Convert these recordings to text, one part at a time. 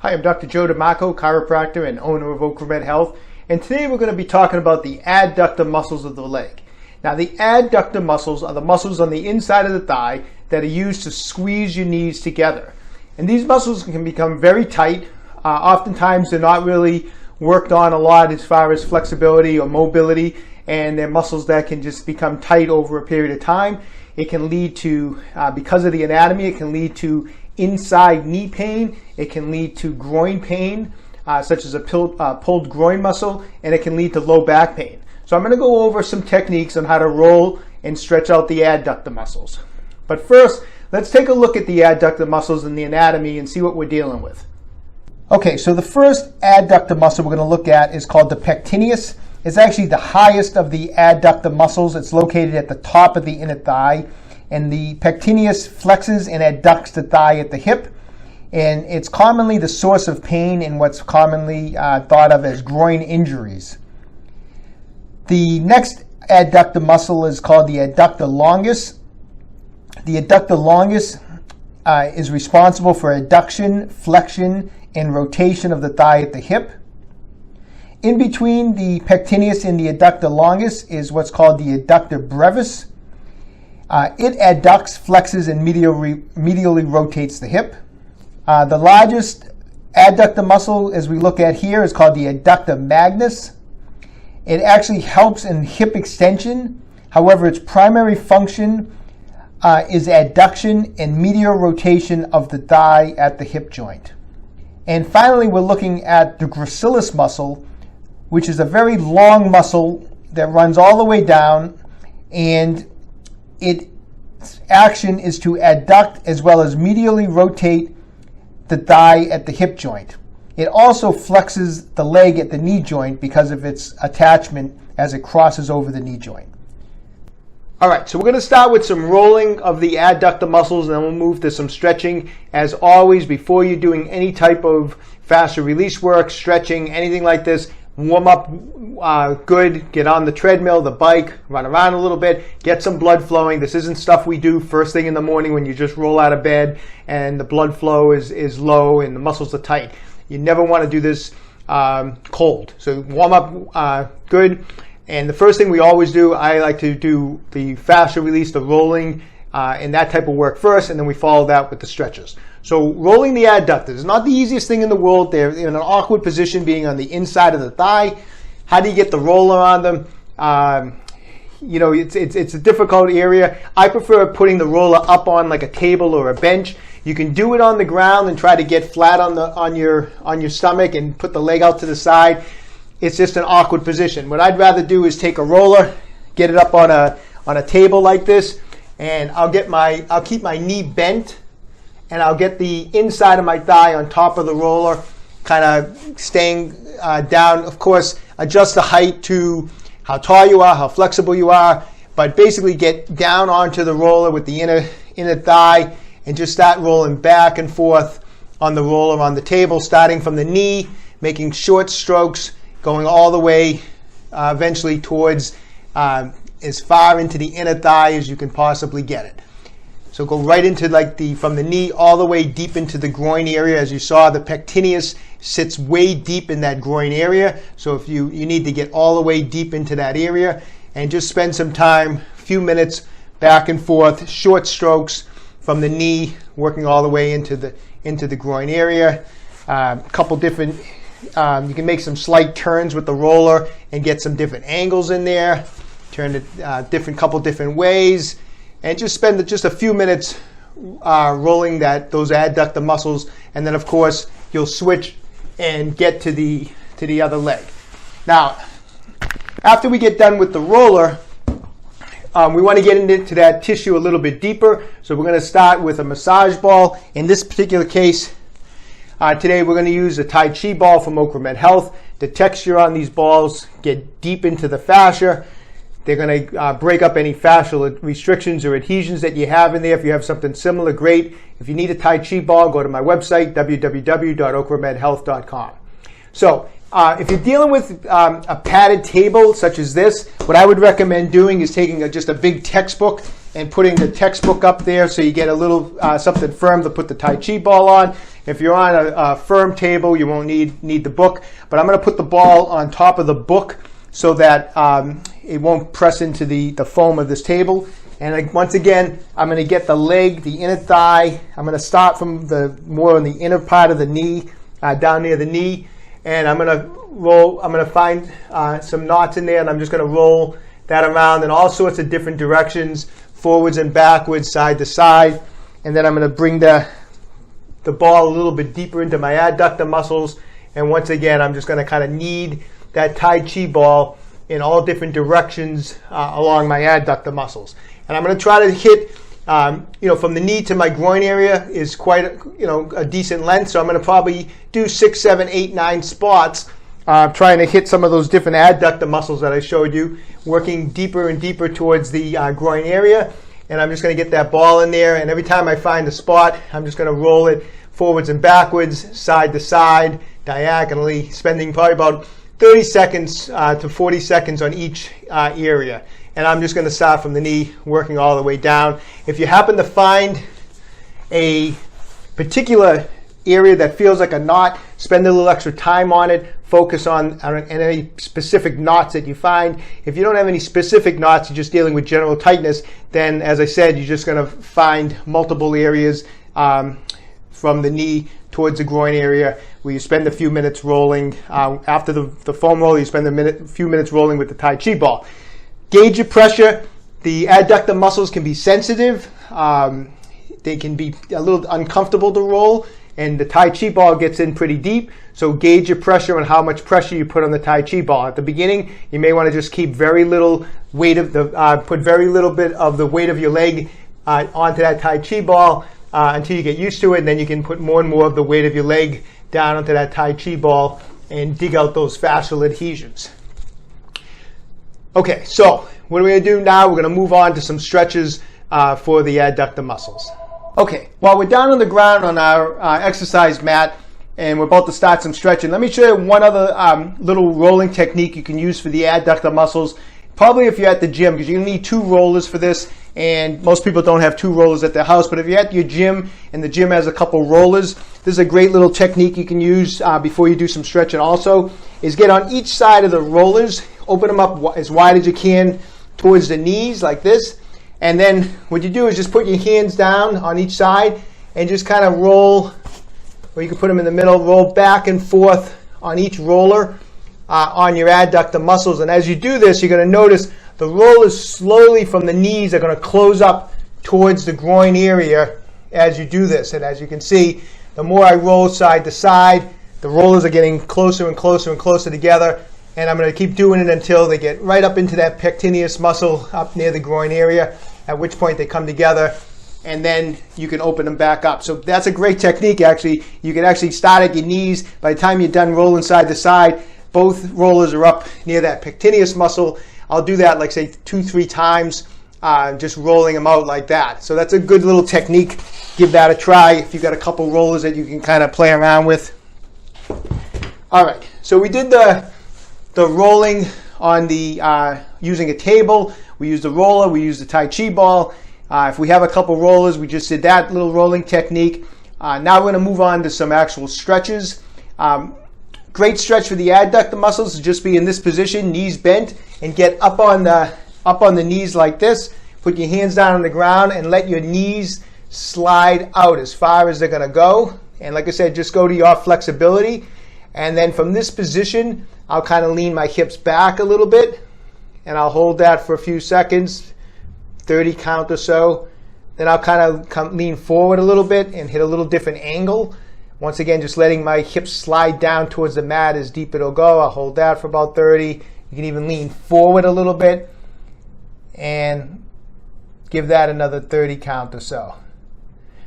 Hi, I'm Dr. Joe DeMarco, chiropractor and owner of OcraMed Health, and today we're going to be talking about the adductor muscles of the leg. Now, the adductor muscles are the muscles on the inside of the thigh that are used to squeeze your knees together. And these muscles can become very tight. Oftentimes, they're not really worked on a lot as far as flexibility or mobility, and they're muscles that can just become tight over a period of time. It can lead to, because of the anatomy, it can lead to inside knee pain. It can lead to groin pain, such as a pulled groin muscle, and it can lead to low back pain. So I'm going to go over some techniques on how to roll and stretch out the adductor muscles. But first, let's take a look at the adductor muscles in the anatomy and see what we're dealing with. Okay, so the first adductor muscle we're going to look at is called the pectineus. It's actually the highest of the adductor muscles. It's located at the top of the inner thigh. And the pectineus flexes and adducts the thigh at the hip. And it's commonly the source of pain in what's commonly thought of as groin injuries. The next adductor muscle is called the adductor longus. The adductor longus is responsible for adduction, flexion, and rotation of the thigh at the hip. In between the pectineus and the adductor longus is what's called the adductor brevis. It adducts, flexes, and medially rotates the hip. The largest adductor muscle, as we look at here, is called the adductor magnus. It actually helps in hip extension. However, its primary function is adduction and medial rotation of the thigh at the hip joint. And finally, we're looking at the gracilis muscle, which is a very long muscle that runs all the way down, and its action is to adduct as well as medially rotate the thigh at the hip joint. It also flexes the leg at the knee joint because of its attachment as it crosses over the knee joint. All right, so we're going to start with some rolling of the adductor muscles, and then we'll move to some stretching. As always, before you're doing any type of fascia release work, stretching, anything like this, warm up good, get on the treadmill, the bike, run around a little bit, get some blood flowing. This isn't stuff we do first thing in the morning when you just roll out of bed and the blood flow is low and the muscles are tight. You never want to do this cold. So warm up good. And the first thing we always do, I like to do the fascia release, the rolling, and that type of work first, and then we follow that with the stretches. So rolling the adductors is not the easiest thing in the world. They're in an awkward position being on the inside of the thigh. How do you get the roller on them? It's a difficult area. I prefer putting the roller up on like a table or a bench. You can do it on the ground and try to get flat on your stomach and put the leg out to the side. It's just an awkward position. What I'd rather do is take a roller, get it up on a table like this, and I'll keep my knee bent, and I'll get the inside of my thigh on top of the roller, kind of staying down. Of course, adjust the height to how tall you are, how flexible you are, but basically get down onto the roller with the inner thigh and just start rolling back and forth on the roller on the table, starting from the knee, making short strokes, going all the way eventually towards as far into the inner thigh as you can possibly get it. So go right into from the knee all the way deep into the groin area. As you saw, the pectineus sits way deep in that groin area. So if you need to get all the way deep into that area, and just spend some time, a few minutes back and forth, short strokes from the knee, working all the way into the groin area. A couple different, you can make some slight turns with the roller and get some different angles in there. Turn it couple different ways. And just spend just a few minutes rolling those adductor muscles, and then of course you'll switch and get to the other leg. Now, after we get done with the roller, we want to get into that tissue a little bit deeper. So we're going to start with a massage ball. In this particular case, today we're going to use a Tai Chi ball from OcraMed Health. The texture on these balls get deep into the fascia. They're going to break up any fascial restrictions or adhesions that you have in there. If you have something similar, great. If you need a Tai Chi ball, go to my website, www.ocramedhealth.com. So if you're dealing with a padded table such as this, what I would recommend doing is taking just a big textbook and putting the textbook up there so you get a little something firm to put the Tai Chi ball on. If you're on a firm table, you won't need the book, but I'm going to put the ball on top of the book so that it won't press into the foam of this table. And once again, I'm going to get the leg, the inner thigh. I'm going to start from more on the inner part of the knee, down near the knee, and I'm going to roll. I'm going to find some knots in there, and I'm just going to roll that around in all sorts of different directions, forwards and backwards, side to side, and then I'm going to bring the ball a little bit deeper into my adductor muscles, and once again, I'm just going to kind of knead that Tai Chi ball in all different directions along my adductor muscles. And I'm going to try to hit, from the knee to my groin area is quite a decent length, so I'm going to probably do 6, 7, 8, 9 spots, trying to hit some of those different adductor muscles that I showed you, working deeper and deeper towards the groin area. And I'm just going to get that ball in there, and every time I find a spot, I'm just going to roll it forwards and backwards, side to side, diagonally, spending probably about 30 seconds to 40 seconds on each area. And I'm just going to start from the knee, working all the way down. If you happen to find a particular area that feels like a knot, spend a little extra time on it, focus on any specific knots that you find. If you don't have any specific knots, you're just dealing with general tightness, then as I said, you're just going to find multiple areas from the knee towards the groin area where you spend a few minutes rolling. After the foam roll, you spend a few minutes rolling with the Tai Chi ball. Gauge your pressure. The adductor muscles can be sensitive. They can be a little uncomfortable to roll, and the Tai Chi ball gets in pretty deep. So gauge your pressure on how much pressure you put on the Tai Chi ball. At the beginning, you may want to just keep very little weight put very little bit of the weight of your leg onto that Tai Chi ball until you get used to it, and then you can put more and more of the weight of your leg down onto that Tai Chi ball and dig out those fascial adhesions. Okay, so what are we going to do now? We're going to move on to some stretches for the adductor muscles. Okay, while we're down on the ground on our exercise mat and we're about to start some stretching, let me show you one other little rolling technique you can use for the adductor muscles. Probably if you're at the gym, because you're going to need 2 rollers for this, and most people don't have 2 rollers at their house, but if you're at your gym and the gym has a couple rollers, this is a great little technique you can use before you do some stretching also, is get on each side of the rollers, open them up as wide as you can towards the knees like this, and then what you do is just put your hands down on each side and just kind of roll, or you can put them in the middle, roll back and forth on each roller on your adductor muscles. And as you do this, you're going to notice the rollers slowly from the knees are going to close up towards the groin area as you do this. And as you can see, the more I roll side to side, the rollers are getting closer and closer and closer together. And I'm going to keep doing it until they get right up into that pectineus muscle up near the groin area, at which point they come together, and then you can open them back up. So that's a great technique, actually. You can actually start at your knees. By the time you're done rolling side to side, both rollers are up near that pectineus muscle. I'll do that, like, say, 2-3 times, just rolling them out like that. So that's a good little technique. Give that a try if you've got a couple rollers that you can kind of play around with. All right, so we did the rolling on the using a table. We used the roller, we used the Tai Chi ball. If we have a couple rollers, we just did that little rolling technique. Now we're going to move on to some actual stretches. Great stretch for the adductor muscles is just be in this position, knees bent, and get up on the knees like this. Put your hands down on the ground and let your knees slide out as far as they're going to go. And like I said, just go to your flexibility. And then from this position, I'll kind of lean my hips back a little bit, and I'll hold that for a few seconds, 30 count or so. Then I'll kind of lean forward a little bit and hit a little different angle. Once again, just letting my hips slide down towards the mat as deep it'll go. I'll hold that for about 30. You can even lean forward a little bit and give that another 30 count or so.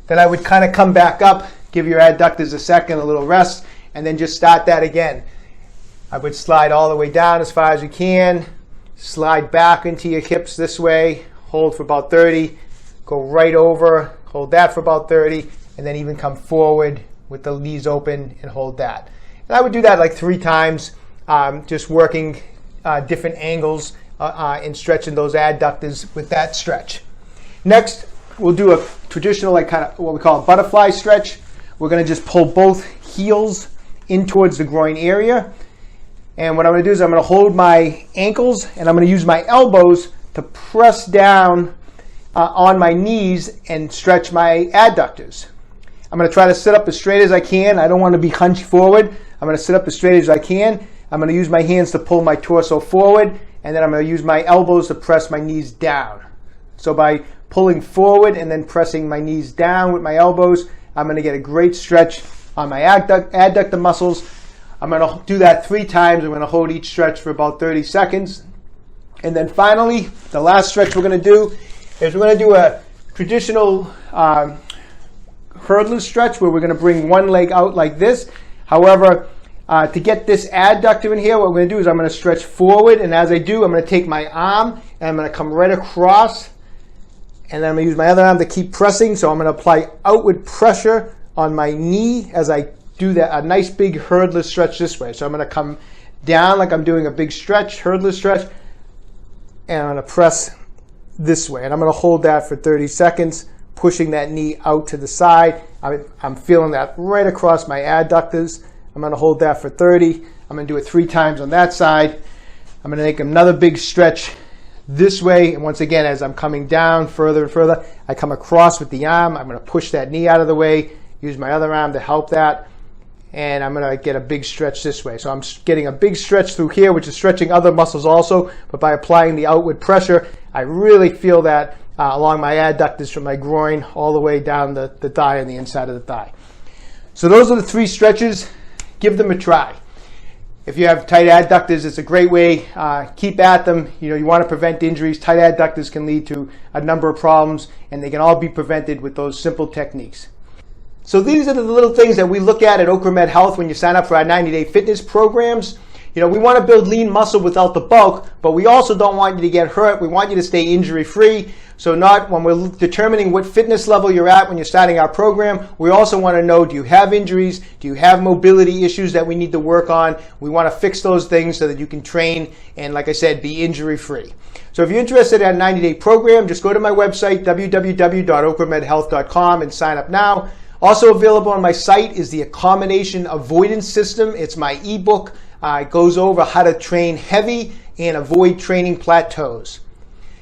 Then I would kind of come back up, give your adductors a second, a little rest, and then just start that again. I would slide all the way down as far as you can, slide back into your hips this way, hold for about 30, go right over, hold that for about 30, and then even come forward with the knees open and hold that. And I would do that like 3 times, just working different angles and stretching those adductors with that stretch. Next, we'll do a traditional, like kind of what we call a butterfly stretch, we're going to just pull both heels in towards the groin area. And what I'm going to do is I'm going to hold my ankles and I'm going to use my elbows to press down on my knees and stretch my adductors. I'm going to try to sit up as straight as I can. I don't want to be hunched forward. I'm going to sit up as straight as I can. I'm going to use my hands to pull my torso forward, and then I'm going to use my elbows to press my knees down. So by pulling forward and then pressing my knees down with my elbows, I'm going to get a great stretch on my adductor muscles. I'm going to do that 3 times. I'm going to hold each stretch for about 30 seconds. And then finally, the last stretch we're going to do is we're going to do a traditional hurdler stretch where we're going to bring one leg out like this. However, to get this adductor in here, what we're going to do is I'm going to stretch forward, and as I do, I'm going to take my arm and I'm going to come right across, and then I'm going to use my other arm to keep pressing. So I'm going to apply outward pressure on my knee as I do that, a nice big hurdler stretch this way. So I'm going to come down like I'm doing a big stretch, hurdler stretch, and I'm going to press this way. And I'm going to hold that for 30 seconds, pushing that knee out to the side. I'm feeling that right across my adductors. I'm going to hold that for 30. I'm going to do it 3 times on that side. I'm going to make another big stretch this way. And once again, as I'm coming down further and further, I come across with the arm. I'm going to push that knee out of the way, use my other arm to help that. And I'm going to get a big stretch this way. So I'm getting a big stretch through here, which is stretching other muscles also. But by applying the outward pressure, I really feel that along my adductors from my groin all the way down the thigh and the inside of the thigh. So those are the 3 stretches. Give them a try. If you have tight adductors, it's a great way. Keep at them. You want to prevent injuries. Tight adductors can lead to a number of problems, and they can all be prevented with those simple techniques. So these are the little things that we look at OcraMed Health when you sign up for our 90-day fitness programs. We want to build lean muscle without the bulk, but we also don't want you to get hurt. We want you to stay injury-free. So when we're determining what fitness level you're at when you're starting our program, we also want to know, do you have injuries? Do you have mobility issues that we need to work on? We want to fix those things so that you can train and, like I said, be injury-free. So if you're interested in a 90-day program, just go to my website, www.ocramedhealth.com, and sign up now. Also available on my site is the Accommodation Avoidance System. It's my ebook. It goes over how to train heavy and avoid training plateaus.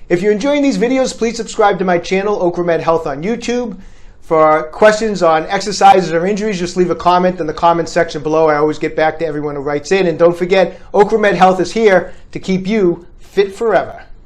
If you're enjoying these videos, please subscribe to my channel, OcraMed Health on YouTube. For questions on exercises or injuries, just leave a comment in the comment section below. I always get back to everyone who writes in. And don't forget, OcraMed Health is here to keep you fit forever.